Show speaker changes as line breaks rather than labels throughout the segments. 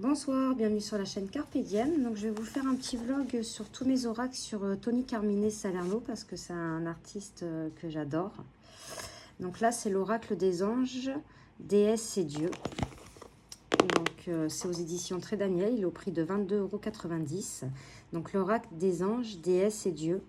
Bonsoir, bienvenue sur la chaîne Carpe Diem. Donc, je vais vous faire un petit vlog sur tous mes oracles sur Tony Carmine Salerno parce que c'est un artiste que j'adore. Donc là, c'est l'oracle des anges, déesses et dieux. Donc, c'est aux éditions Très Daniel. Il est au prix de 22,90 €. Donc, l'oracle des anges, déesses et dieux.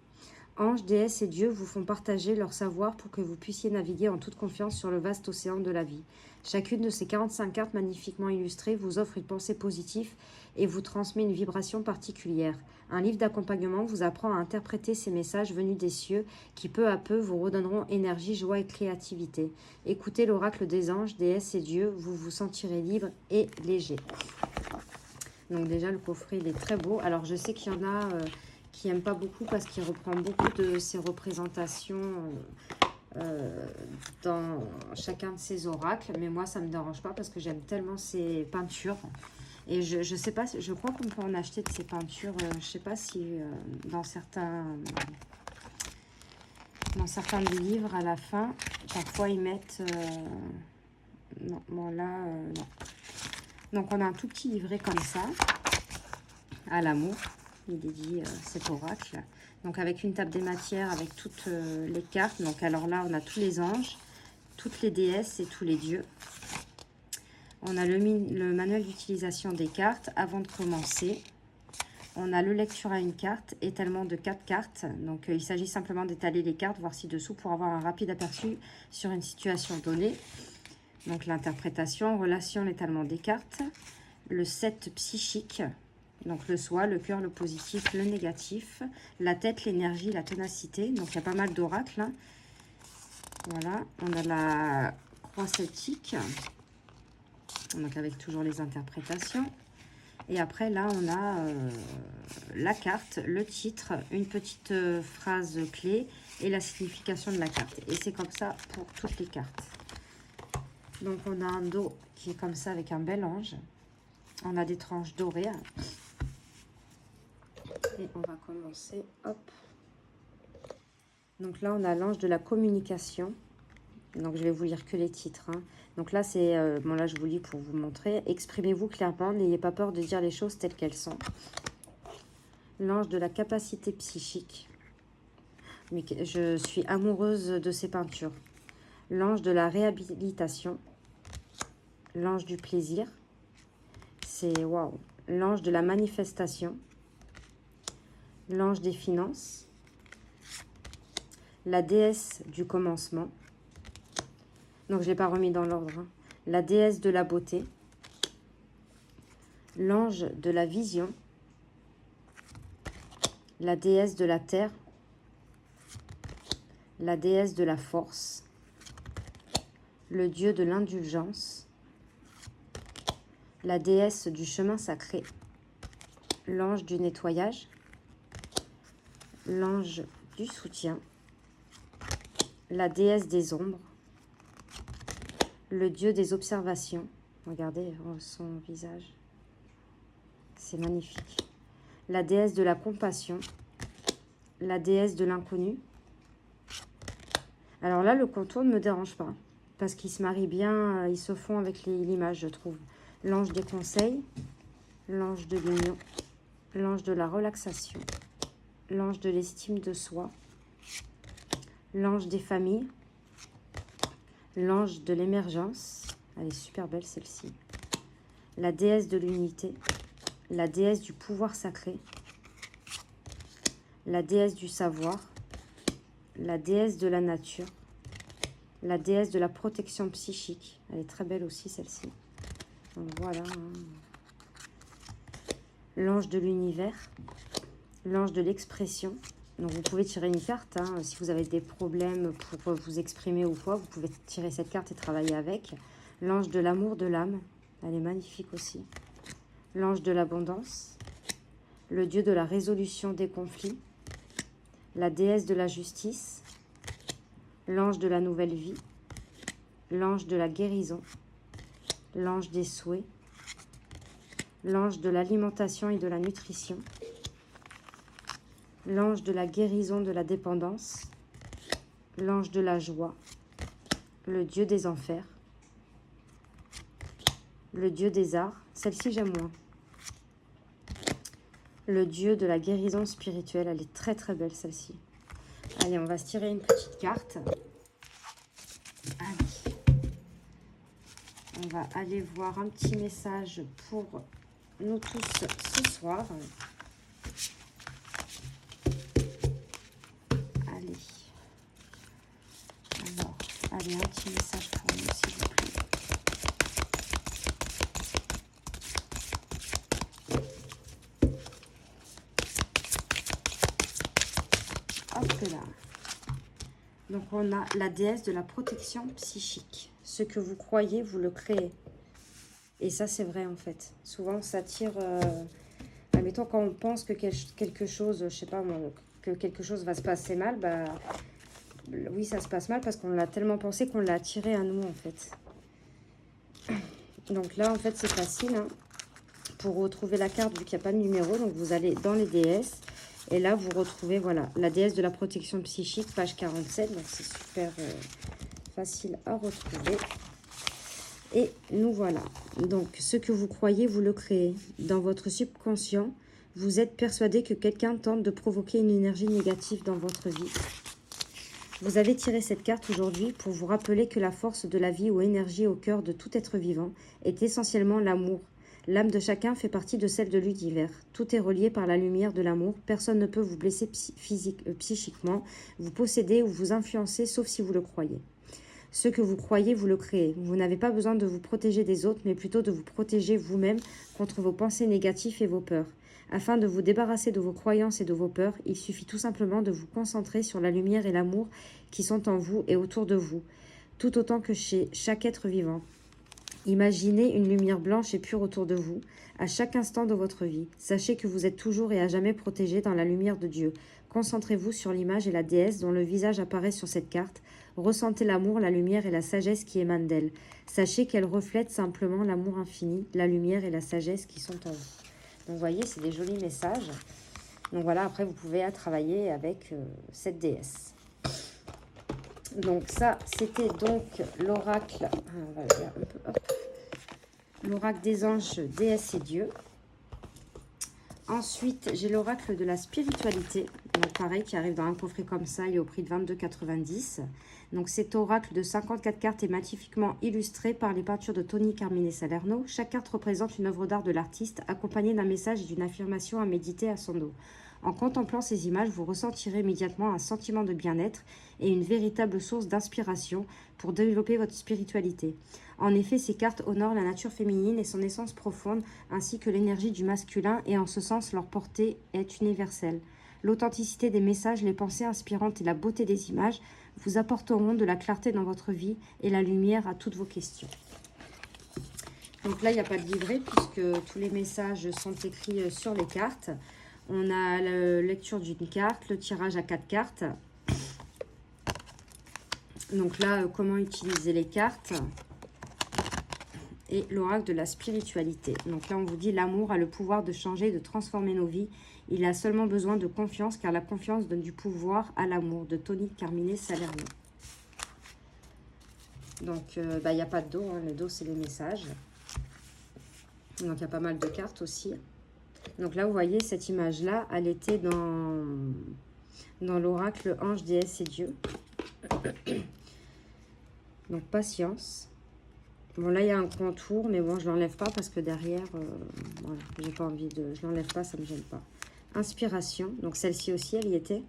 Anges, déesses et dieux vous font partager leur savoir pour que vous puissiez naviguer en toute confiance sur le vaste océan de la vie. Chacune de ces 45 cartes magnifiquement illustrées vous offre une pensée positive et vous transmet une vibration particulière. Un livre d'accompagnement vous apprend à interpréter ces messages venus des cieux qui peu à peu vous redonneront énergie, joie et créativité. Écoutez l'oracle des anges, déesses et dieux, vous vous sentirez libre et léger. Donc déjà le coffret il est très beau. Alors je sais qu'il y en a qui n'aime pas beaucoup parce qu'il reprend beaucoup de ses représentations dans chacun de ses oracles, mais moi ça me dérange pas parce que j'aime tellement ses peintures. Et je sais pas, je crois qu'on peut en acheter de ces peintures, je sais pas si dans certains livres à la fin, parfois ils mettent non, bon là non. Donc on a un tout petit livret comme ça à l'amour. Il dédie cet oracle. Donc avec une table des matières, avec toutes les cartes. Donc alors là, on a tous les anges, toutes les déesses et tous les dieux. On a le manuel d'utilisation des cartes avant de commencer. On a le lecture à une carte, étalement de 4 cartes. Donc il s'agit simplement d'étaler les cartes, voir ci-dessous pour avoir un rapide aperçu sur une situation donnée. Donc l'interprétation, relation, l'étalement des cartes. Le 7 psychique. Donc le soi, le cœur, le positif, le négatif, la tête, l'énergie, la ténacité. Donc il y a pas mal d'oracles. Hein. Voilà, on a la croix celtique. Donc avec toujours les interprétations. Et après là on a la carte, le titre, une petite phrase clé et la signification de la carte. Et c'est comme ça pour toutes les cartes. Donc on a un dos qui est comme ça avec un bel ange. On a des tranches dorées. Et on va commencer, hop. Donc là, on a l'ange de la communication. Donc, je vais vous lire que les titres. Hein. Donc là, c'est... bon, là, je vous lis pour vous montrer. Exprimez-vous clairement, n'ayez pas peur de dire les choses telles qu'elles sont. L'ange de la capacité psychique. Mais je suis amoureuse de ces peintures. L'ange de la réhabilitation. L'ange du plaisir. C'est... waouh. L'ange de la manifestation. L'ange des finances, la déesse du commencement, donc je ne l'ai pas remis dans l'ordre, hein. La déesse de la beauté, l'ange de la vision, la déesse de la terre, la déesse de la force, le dieu de l'indulgence, la déesse du chemin sacré, l'ange du nettoyage, l'ange du soutien, la déesse des ombres, le dieu des observations. Regardez son visage, c'est magnifique. La déesse de la compassion, la déesse de l'inconnu. Alors là, le contour ne me dérange pas, parce qu'ils se marient bien, ils se font avec l'image, je trouve. L'ange des conseils, l'ange de l'union, l'ange de la relaxation, l'ange de l'estime de soi, l'ange des familles, l'ange de l'émergence, elle est super belle celle-ci, la déesse de l'unité, la déesse du pouvoir sacré, la déesse du savoir, la déesse de la nature, la déesse de la protection psychique, elle est très belle aussi celle-ci. Donc voilà, l'ange de l'univers, l'ange de l'expression. Donc vous pouvez tirer une carte, hein, si vous avez des problèmes pour vous exprimer ou quoi, vous pouvez tirer cette carte et travailler avec. L'ange de l'amour de l'âme, elle est magnifique aussi. L'ange de l'abondance, le dieu de la résolution des conflits, la déesse de la justice, l'ange de la nouvelle vie, l'ange de la guérison, l'ange des souhaits, l'ange de l'alimentation et de la nutrition, l'ange de la guérison de la dépendance, l'ange de la joie, le dieu des enfers, le dieu des arts. Celle-ci, j'aime moins. le dieu de la guérison spirituelle. Elle est très très belle celle-ci. Allez, on va se tirer une petite carte. Allez. On va aller voir un petit message pour nous tous ce soir. Allez. Alors, allez, un petit message pour nous, s'il vous plaît. Hop là. Donc, on a la déesse de la protection psychique. Ce que vous croyez, vous le créez. Et ça, c'est vrai, en fait. Souvent, ça tire... admettons, quand on pense que quelque chose, je sais pas, que quelque chose va se passer mal, bah... Oui, ça se passe mal parce qu'on l'a tellement pensé qu'on l'a attiré à nous, en fait. Donc là, en fait, c'est facile, hein. Pour retrouver la carte, vu qu'il n'y a pas de numéro, donc vous allez dans les déesses. Et là, vous retrouvez, voilà, la déesse de la protection psychique, page 47. Donc, c'est super facile à retrouver. Et nous voilà. Donc, ce que vous croyez, vous le créez. Dans votre subconscient, vous êtes persuadé que quelqu'un tente de provoquer une énergie négative dans votre vie. Vous avez tiré cette carte aujourd'hui pour vous rappeler que la force de la vie ou énergie au cœur de tout être vivant est essentiellement l'amour. L'âme de chacun fait partie de celle de l'univers. Tout est relié par la lumière de l'amour. Personne ne peut vous blesser psychiquement, vous posséder ou vous influencer, sauf si vous le croyez. Ce que vous croyez, vous le créez. Vous n'avez pas besoin de vous protéger des autres, mais plutôt de vous protéger vous-même contre vos pensées négatives et vos peurs. Afin de vous débarrasser de vos croyances et de vos peurs, il suffit tout simplement de vous concentrer sur la lumière et l'amour qui sont en vous et autour de vous, tout autant que chez chaque être vivant. Imaginez une lumière blanche et pure autour de vous, à chaque instant de votre vie. Sachez que vous êtes toujours et à jamais protégé dans la lumière de Dieu. Concentrez-vous sur l'image et la déesse dont le visage apparaît sur cette carte. Ressentez l'amour, la lumière et la sagesse qui émanent d'elle. Sachez qu'elle reflète simplement l'amour infini, la lumière et la sagesse qui sont en vous. Donc vous voyez, c'est des jolis messages. Donc voilà, après vous pouvez travailler avec cette déesse. Donc ça, c'était donc l'oracle, l'oracle des anges, déesses et dieux. Ensuite, j'ai l'oracle de la spiritualité. Donc pareil, qui arrive dans un coffret comme ça, il est au prix de 22,90 €. Donc cet oracle de 54 cartes est magnifiquement illustré par les peintures de Tony Carmine Salerno. Chaque carte représente une œuvre d'art de l'artiste, accompagnée d'un message et d'une affirmation à méditer à son dos. En contemplant ces images, vous ressentirez immédiatement un sentiment de bien-être et une véritable source d'inspiration pour développer votre spiritualité. En effet, ces cartes honorent la nature féminine et son essence profonde, ainsi que l'énergie du masculin, et en ce sens, leur portée est universelle. L'authenticité des messages, les pensées inspirantes et la beauté des images vous apporteront de la clarté dans votre vie et la lumière à toutes vos questions. Donc là, il n'y a pas de livret puisque tous les messages sont écrits sur les cartes. On a la lecture d'une carte, le tirage à 4 cartes. Donc là, comment utiliser les cartes et l'oracle de la spiritualité. Donc là, on vous dit l'amour a le pouvoir de changer, de transformer nos vies. Il a seulement besoin de confiance, car la confiance donne du pouvoir à l'amour. De Tony Carmine Salerno. Donc, il n'y a pas de dos. Hein. Le dos, c'est les messages. Donc, il y a pas mal de cartes aussi. Donc là, vous voyez, cette image-là, elle était dans l'oracle ange, déesse et Dieu. Donc, patience. Bon, là, il y a un contour, mais bon, je ne l'enlève pas parce que derrière, voilà, j'ai pas envie de... Je ne l'enlève pas, ça ne me gêne pas. Inspiration. Donc, celle-ci aussi, elle y était.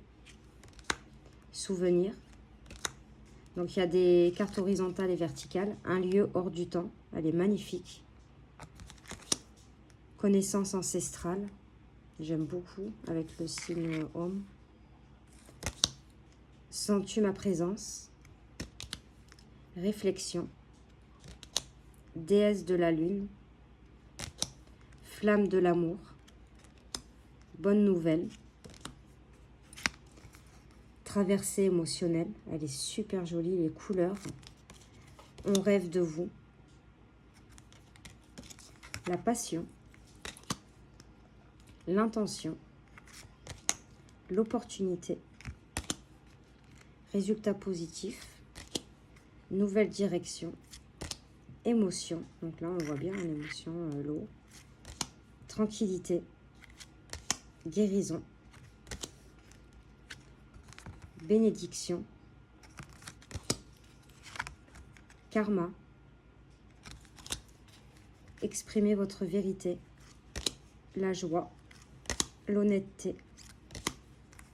Souvenir. Donc, il y a des cartes horizontales et verticales. Un lieu hors du temps. Elle est magnifique. Connaissance ancestrale. J'aime beaucoup avec le signe homme. Sens-tu ma présence? Réflexion. Déesse de la lune. Flamme de l'amour. Bonne nouvelle. Traversée émotionnelle. Elle est super jolie, les couleurs. On rêve de vous. La passion. L'intention. L'opportunité. Résultat positif. Nouvelle direction. Émotion. Donc là, on voit bien l'émotion, l'eau. Tranquillité. guérison, bénédiction, karma, exprimez votre vérité, la joie, l'honnêteté,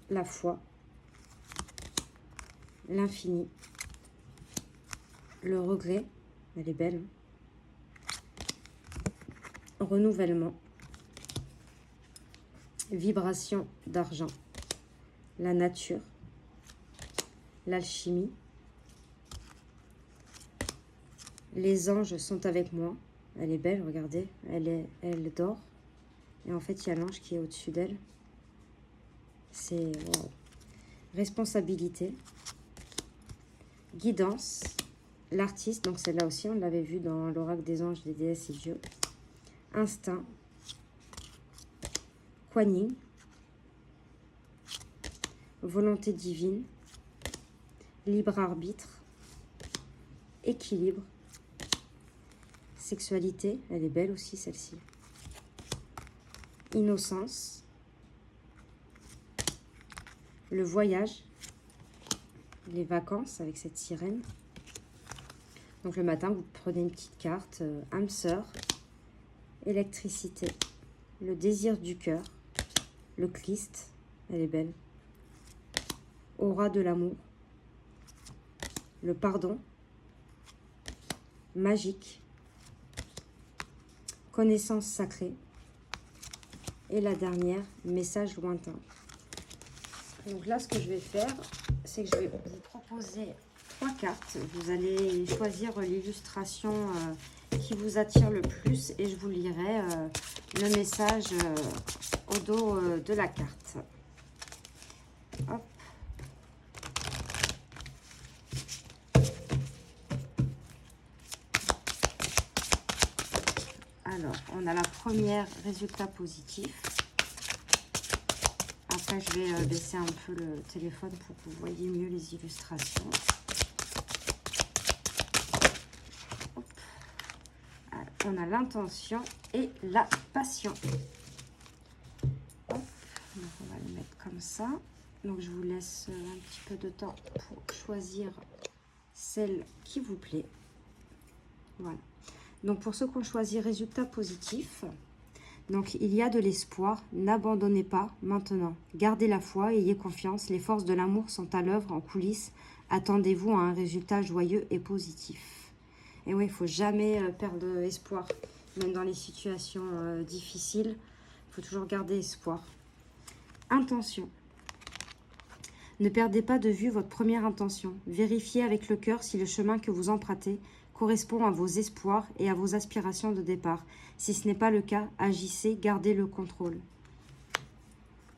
la foi, l'infini, le regret, elle est belle, hein. Renouvellement, vibration d'argent, la nature, l'alchimie, les anges sont avec moi, elle est belle, regardez, elle dort, et en fait il y a l'ange qui est au-dessus d'elle, c'est wow. Responsabilité, guidance, l'artiste, donc celle-là aussi on l'avait vu dans l'oracle des anges, des déesses et dieux, instinct, Kuan Yin, volonté divine, libre arbitre, équilibre, sexualité, elle est belle aussi celle-ci, innocence, le voyage, les vacances avec cette sirène. Donc le matin, vous prenez une petite carte, âme sœur, électricité, le désir du cœur, le Christ, elle est belle, aura de l'amour, le pardon, magique, connaissance sacrée, et la dernière, message lointain. Donc là, ce que je vais faire, c'est que je vais vous proposer 3 cartes. Vous allez choisir l'illustration qui vous attire le plus et je vous lirai le message au dos de la carte. Hop. Alors, on a la première, résultat positif. Après, je vais baisser un peu le téléphone pour que vous voyez mieux les illustrations. Alors, on a l'intention et la passion. Hop. Donc, on va le mettre comme ça. Donc, je vous laisse un petit peu de temps pour choisir celle qui vous plaît. Voilà. Donc, pour ceux qui ont choisi résultat positif, donc il y a de l'espoir, n'abandonnez pas maintenant. Gardez la foi, ayez confiance, les forces de l'amour sont à l'œuvre en coulisses. Attendez-vous à un résultat joyeux et positif. Et oui, il ne faut jamais perdre espoir, même dans les situations difficiles. Il faut toujours garder espoir. Intention. Ne perdez pas de vue votre première intention. Vérifiez avec le cœur si le chemin que vous empruntez correspond à vos espoirs et à vos aspirations de départ. Si ce n'est pas le cas, agissez, gardez le contrôle.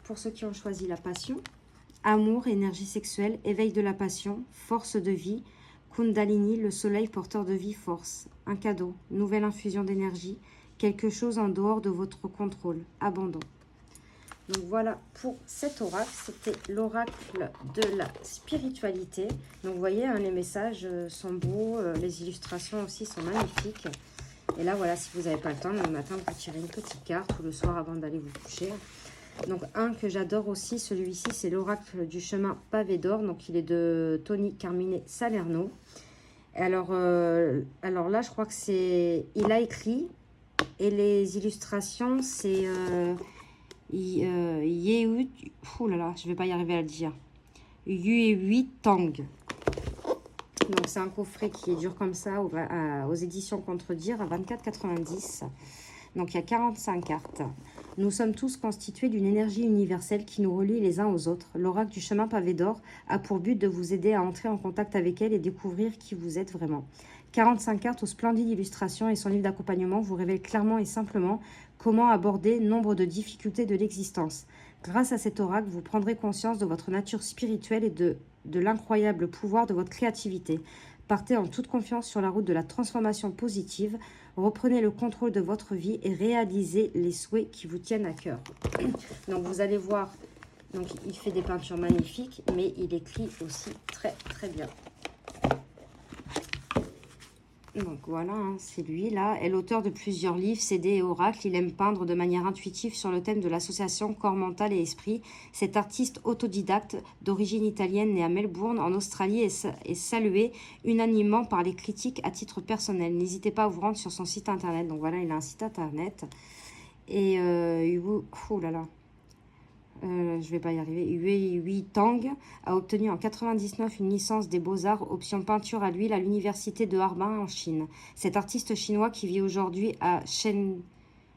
Pour ceux qui ont choisi la passion, amour, énergie sexuelle, éveil de la passion, force de vie, Kundalini, le soleil porteur de vie, force, un cadeau, nouvelle infusion d'énergie, quelque chose en dehors de votre contrôle, abandon. Donc voilà pour cet oracle, c'était l'oracle de la spiritualité. Donc vous voyez, hein, les messages sont beaux, les illustrations aussi sont magnifiques. Et là voilà, si vous n'avez pas le temps, le matin vous tirez une petite carte ou le soir avant d'aller vous coucher. Donc un que j'adore aussi, celui-ci, c'est l'oracle du chemin pavé d'or. Donc il est de Tony Carmine Salerno. Alors là, je crois que c'est... Il a écrit et les illustrations, c'est... Yehu, oh là là, je vais pas y arriver à le dire. Yehui Tang. Donc c'est un coffret qui est dur comme ça aux éditions Contredire à 24,90. Donc il y a 45 cartes. Nous sommes tous constitués d'une énergie universelle qui nous relie les uns aux autres. L'oracle du chemin pavé d'or a pour but de vous aider à entrer en contact avec elle et découvrir qui vous êtes vraiment. 45 cartes aux splendides illustrations et son livre d'accompagnement vous révèle clairement et simplement comment aborder nombre de difficultés de l'existence. Grâce à cet oracle, vous prendrez conscience de votre nature spirituelle et de l'incroyable pouvoir de votre créativité. Partez en toute confiance sur la route de la transformation positive. Reprenez le contrôle de votre vie et réalisez les souhaits qui vous tiennent à cœur. Donc vous allez voir, donc il fait des peintures magnifiques, mais il écrit aussi très très bien. Donc voilà, hein, c'est lui là. Est l'auteur de plusieurs livres, CD et oracles. Il aime peindre de manière intuitive sur le thème de l'association corps mental et esprit. Cet artiste autodidacte d'origine italienne né à Melbourne en Australie est salué unanimement par les critiques à titre personnel. N'hésitez pas à vous rendre sur son site internet. Donc voilà, il a un site internet. Et oh là là. Je vais pas y arriver. Yue Tang a obtenu en 99 une licence des Beaux-Arts option peinture à l'huile à l'université de Harbin en Chine. Cet artiste chinois qui vit aujourd'hui à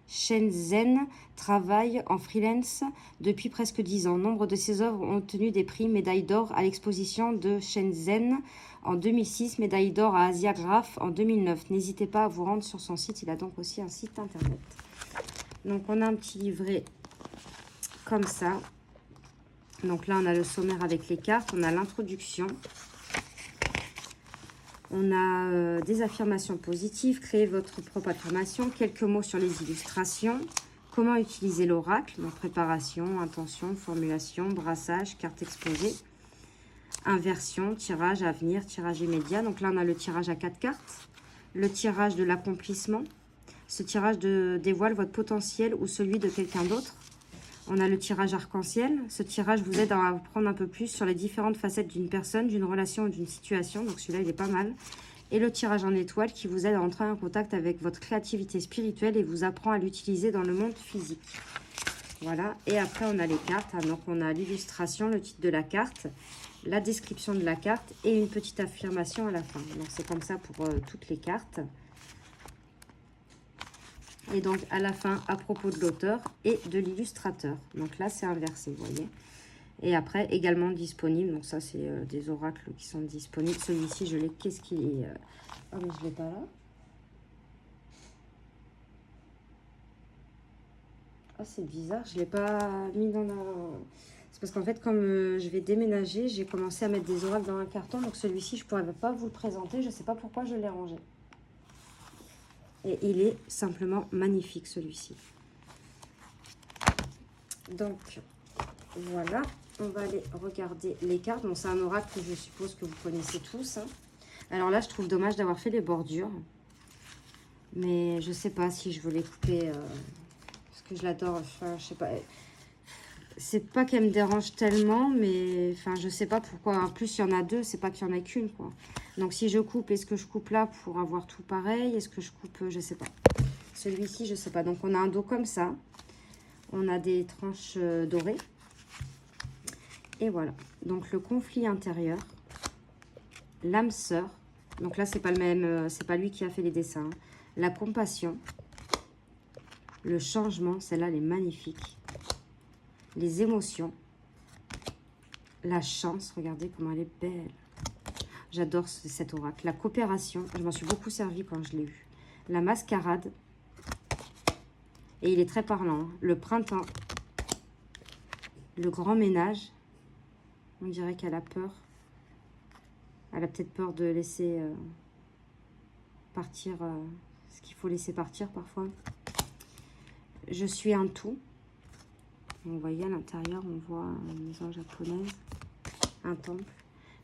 Shenzhen travaille en freelance depuis presque 10 ans. Nombre de ses œuvres ont obtenu des prix, médaille d'or à l'exposition de Shenzhen en 2006, médaille d'or à Asiagraph en 2009. N'hésitez pas à vous rendre sur son site, il a donc aussi un site internet. Donc on a un petit livret comme ça. Donc là, on a le sommaire avec les cartes, on a l'introduction. On a des affirmations positives, créez votre propre affirmation, quelques mots sur les illustrations, comment utiliser l'oracle, donc préparation, intention, formulation, brassage, carte exposée, inversion, tirage, avenir, tirage immédiat. Donc là, on a le tirage à 4 cartes, le tirage de l'accomplissement. Ce tirage dévoile votre potentiel ou celui de quelqu'un d'autre. On a le tirage arc-en-ciel. Ce tirage vous aide à apprendre un peu plus sur les différentes facettes d'une personne, d'une relation ou d'une situation. Donc celui-là, il est pas mal. Et le tirage en étoile qui vous aide à entrer en contact avec votre créativité spirituelle et vous apprend à l'utiliser dans le monde physique. Voilà. Et après, on a les cartes. Donc on a l'illustration, le titre de la carte, la description de la carte et une petite affirmation à la fin. Donc c'est comme ça pour toutes les cartes. Et donc, à la fin, à propos de l'auteur et de l'illustrateur. Donc là, c'est inversé, vous voyez. Et après, également disponible. Donc ça, c'est des oracles qui sont disponibles. Celui-ci, je l'ai. Qu'est-ce qu'il est Ah, mais je ne l'ai pas là. Ah, c'est bizarre. Je ne l'ai pas mis dans la... C'est parce qu'en fait, comme je vais déménager, j'ai commencé à mettre des oracles dans un carton. Donc celui-ci, je ne pourrais pas vous le présenter. Je ne sais pas pourquoi je l'ai rangé. Et il est simplement magnifique, celui-ci. Donc, voilà. On va aller regarder les cartes. Bon, c'est un oracle que je suppose que vous connaissez tous. Hein. Alors là, je trouve dommage d'avoir fait les bordures. Mais je sais pas si je veux les couper. Parce que je l'adore. Enfin, je sais pas. C'est pas qu'elle me dérange tellement, mais enfin, je sais pas pourquoi. En plus, il y en a deux, c'est pas qu'il y en a qu'une, quoi. Donc, si je coupe, est-ce que je coupe là pour avoir tout pareil? Est-ce que je coupe, je sais pas. Celui-ci, je sais pas. Donc, on a un dos comme ça. On a des tranches dorées. Et voilà. Donc, le conflit intérieur. L'âme sœur. Donc là, c'est pas le même, c'est pas lui qui a fait les dessins. Hein. La compassion. Le changement, celle-là, elle est magnifique. Les émotions, la chance, regardez comment elle est belle. J'adore cet oracle. La coopération, je m'en suis beaucoup servi quand je l'ai eu. La mascarade, et il est très parlant. Hein. Le printemps, le grand ménage, on dirait qu'elle a peur. Elle a peut-être peur de laisser partir ce qu'il faut laisser partir parfois. Je suis un tout. Vous voyez à l'intérieur, on voit une maison japonaise, un temple.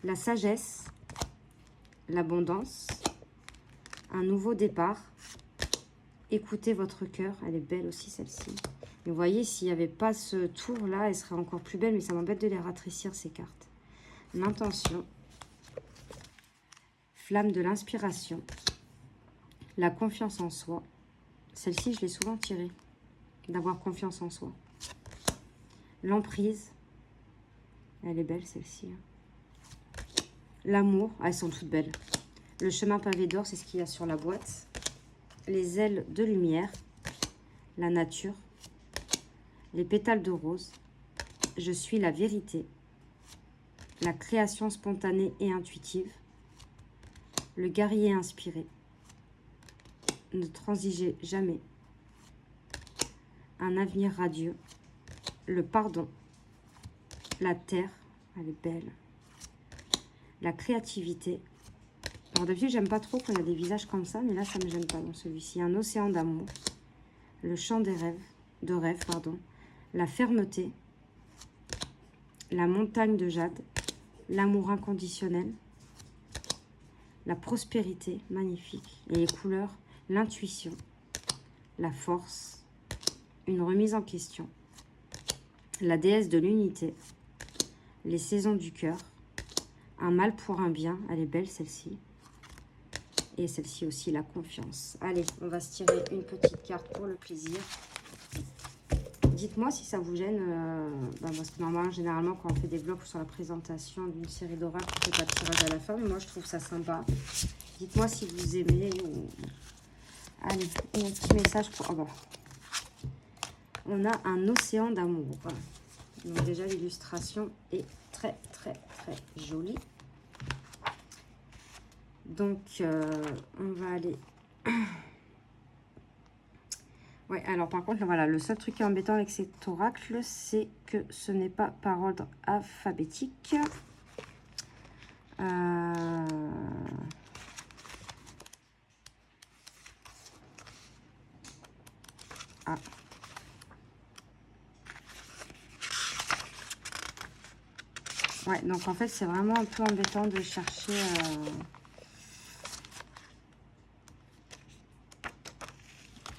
La sagesse, l'abondance, un nouveau départ. Écoutez votre cœur, elle est belle aussi celle-ci. Vous voyez, s'il n'y avait pas ce tour-là, elle serait encore plus belle, mais ça m'embête de les ratrécir ces cartes. L'intention, flamme de l'inspiration, la confiance en soi. Celle-ci, je l'ai souvent tirée, d'avoir confiance en soi. L'emprise, elle est belle celle-ci. L'amour, elles sont toutes belles. Le chemin pavé d'or, c'est ce qu'il y a sur la boîte. Les ailes de lumière, la nature, les pétales de rose, je suis la vérité, la création spontanée et intuitive, le guerrier inspiré, ne transigez jamais, un avenir radieux, le pardon, la terre, elle est belle, la créativité. Alors d'habitude, j'aime pas trop quand il y a des visages comme ça, mais là, ça me gêne pas dans celui-ci. Un océan d'amour, le chant des rêves, la fermeté, la montagne de jade, l'amour inconditionnel, la prospérité, magnifique. Et les couleurs, l'intuition, la force, une remise en question, la déesse de l'unité, les saisons du cœur, un mal pour un bien. Elle est belle celle-ci. Et celle-ci aussi, la confiance. Allez, on va se tirer une petite carte pour le plaisir. Dites-moi si ça vous gêne, parce que normalement, généralement, quand on fait des vlogs sur la présentation d'une série d'oracles, on fait pas de tirage à la fin, mais moi, je trouve ça sympa. Dites-moi si vous aimez. Ou... Allez, un petit message pour... Oh, bon. On a un océan d'amour. Donc déjà, l'illustration est très, très, très jolie. Donc, on va aller... Ouais, alors par contre, voilà, le seul truc qui est embêtant avec cet oracle, c'est que ce n'est pas par ordre alphabétique. Ah. Ouais, donc en fait, c'est vraiment un peu embêtant de chercher...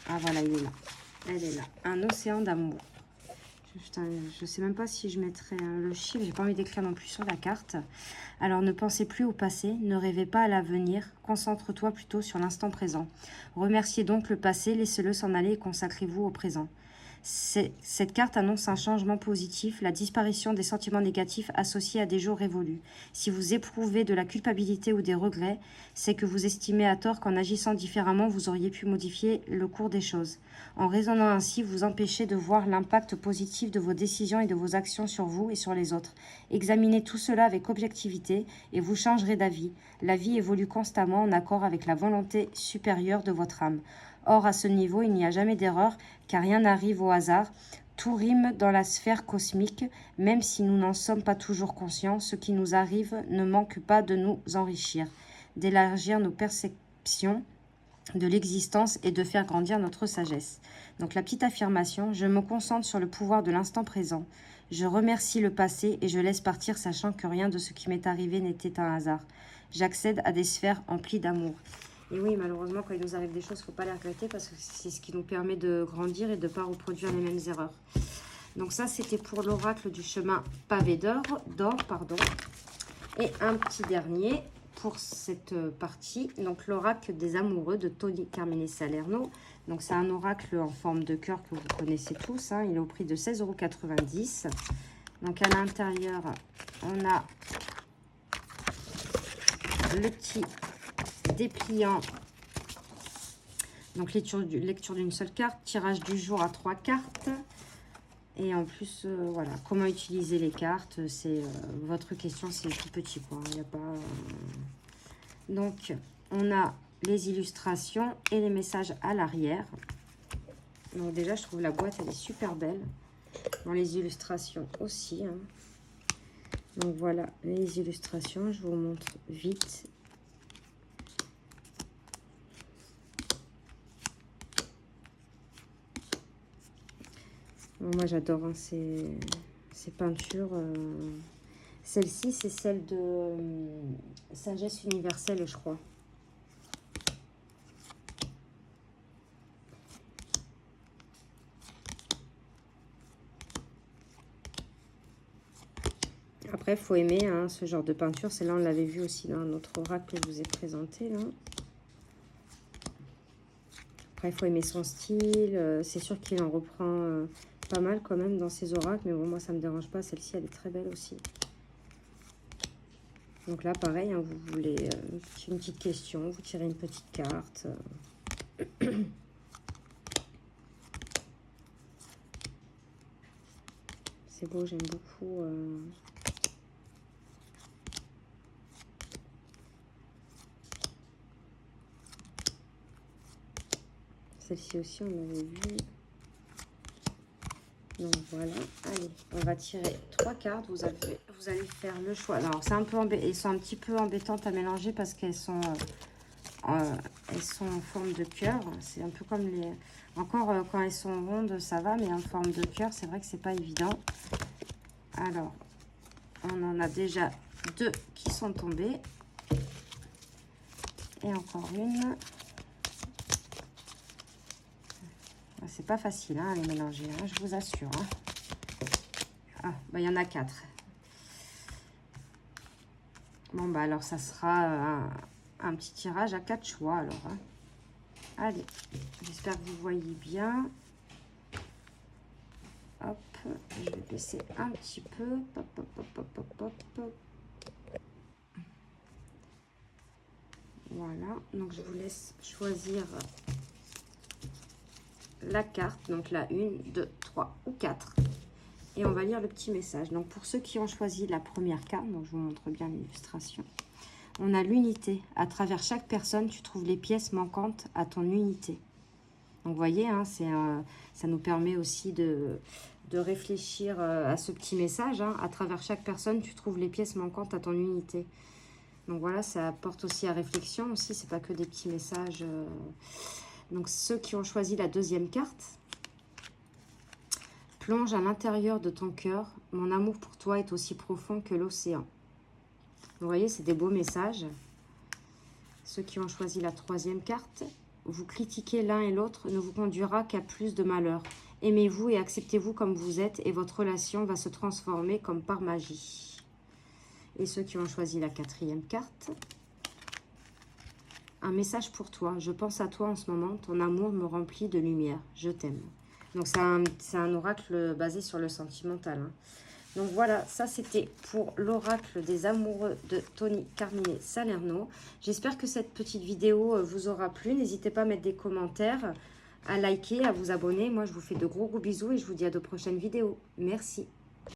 Ah voilà, il est là. Elle est là. Un océan d'amour. Je sais même pas si je mettrai le chiffre. J'ai pas envie d'écrire non plus sur la carte. Alors ne pensez plus au passé, ne rêvez pas à l'avenir. Concentre-toi plutôt sur l'instant présent. Remerciez donc le passé, laissez-le s'en aller et consacrez-vous au présent. Cette carte annonce un changement positif, la disparition des sentiments négatifs associés à des jours révolus. Si vous éprouvez de la culpabilité ou des regrets, c'est que vous estimez à tort qu'en agissant différemment, vous auriez pu modifier le cours des choses. En raisonnant ainsi, vous empêchez de voir l'impact positif de vos décisions et de vos actions sur vous et sur les autres. Examinez tout cela avec objectivité et vous changerez d'avis. La vie évolue constamment en accord avec la volonté supérieure de votre âme. Or, à ce niveau, il n'y a jamais d'erreur, car rien n'arrive au hasard. Tout rime dans la sphère cosmique, même si nous n'en sommes pas toujours conscients. Ce qui nous arrive ne manque pas de nous enrichir, d'élargir nos perceptions de l'existence et de faire grandir notre sagesse. Donc la petite affirmation, je me concentre sur le pouvoir de l'instant présent. Je remercie le passé et je laisse partir, sachant que rien de ce qui m'est arrivé n'était un hasard. J'accède à des sphères emplies d'amour. Et oui, malheureusement, quand il nous arrive des choses, il ne faut pas les regretter parce que c'est ce qui nous permet de grandir et de ne pas reproduire les mêmes erreurs. Donc ça, c'était pour l'oracle du chemin pavé d'or. Et un petit dernier pour cette partie. Donc l'oracle des amoureux de Tony Carmine Salerno. Donc c'est un oracle en forme de cœur que vous connaissez tous. Hein. Il est au prix de 16,90 €. Donc à l'intérieur, on a le petit dépliant, donc lecture d'une seule carte, tirage du jour à 3 cartes, et en plus voilà comment utiliser les cartes, c'est votre question, c'est tout petit quoi, il n'y a pas donc on a les illustrations et les messages à l'arrière. Donc déjà je trouve la boîte elle est super belle, dans les illustrations aussi hein. Donc voilà les illustrations, je vous montre vite. Moi, j'adore hein, ces peintures. Celle-ci, c'est celle de Sagesse universelle, je crois. Après, il faut aimer hein, ce genre de peinture. Celle-là, on l'avait vu aussi dans un autre oracle que je vous ai présenté. Là. Après, il faut aimer son style. C'est sûr qu'il en reprend... pas mal quand même dans ces oracles, mais bon, moi ça me dérange pas. Celle-ci, elle est très belle aussi. Donc là, pareil, hein, vous voulez une petite question, vous tirez une petite carte. C'est beau, j'aime beaucoup. Celle-ci aussi, on l'avait vue. Donc voilà, allez, on va tirer 3 cartes, vous allez faire le choix. Alors c'est un peu elles sont un petit peu embêtantes à mélanger parce qu'elles sont en forme de cœur. C'est un peu comme les... Encore quand elles sont rondes, ça va, mais en forme de cœur, c'est vrai que c'est pas évident. Alors, on en a déjà 2 qui sont tombés. Et encore une. C'est pas facile hein, à les mélanger, hein, je vous assure. Hein. Ah, bah, il y en a 4. Bon, bah alors ça sera un petit tirage à 4 choix alors. Hein. Allez, j'espère que vous voyez bien. Hop, je vais baisser un petit peu. Hop, hop, hop, hop, hop, hop, hop. Voilà, donc je vous laisse choisir la carte. Donc la 1, 2, 3 ou 4. Et on va lire le petit message. Donc pour ceux qui ont choisi la première carte, donc je vous montre bien l'illustration. On a l'unité. À travers chaque personne, tu trouves les pièces manquantes à ton unité. Donc vous voyez, hein, ça nous permet aussi de réfléchir à ce petit message. Hein. À travers chaque personne, tu trouves les pièces manquantes à ton unité. Donc voilà, ça apporte aussi à réflexion aussi. C'est pas que des petits messages. Donc ceux qui ont choisi la deuxième carte. Plonge à l'intérieur de ton cœur. Mon amour pour toi est aussi profond que l'océan. Vous voyez, c'est des beaux messages. Ceux qui ont choisi la troisième carte. Vous critiquer l'un et l'autre ne vous conduira qu'à plus de malheur. Aimez-vous et acceptez-vous comme vous êtes et votre relation va se transformer comme par magie. Et ceux qui ont choisi la quatrième carte. Un message pour toi. Je pense à toi en ce moment. Ton amour me remplit de lumière. Je t'aime. Donc c'est un oracle basé sur le sentimental. Hein. Donc voilà, ça c'était pour l'oracle des amoureux de Tony Carmine Salerno. J'espère que cette petite vidéo vous aura plu. N'hésitez pas à mettre des commentaires, à liker, à vous abonner. Moi je vous fais de gros bisous et je vous dis à de prochaines vidéos. Merci.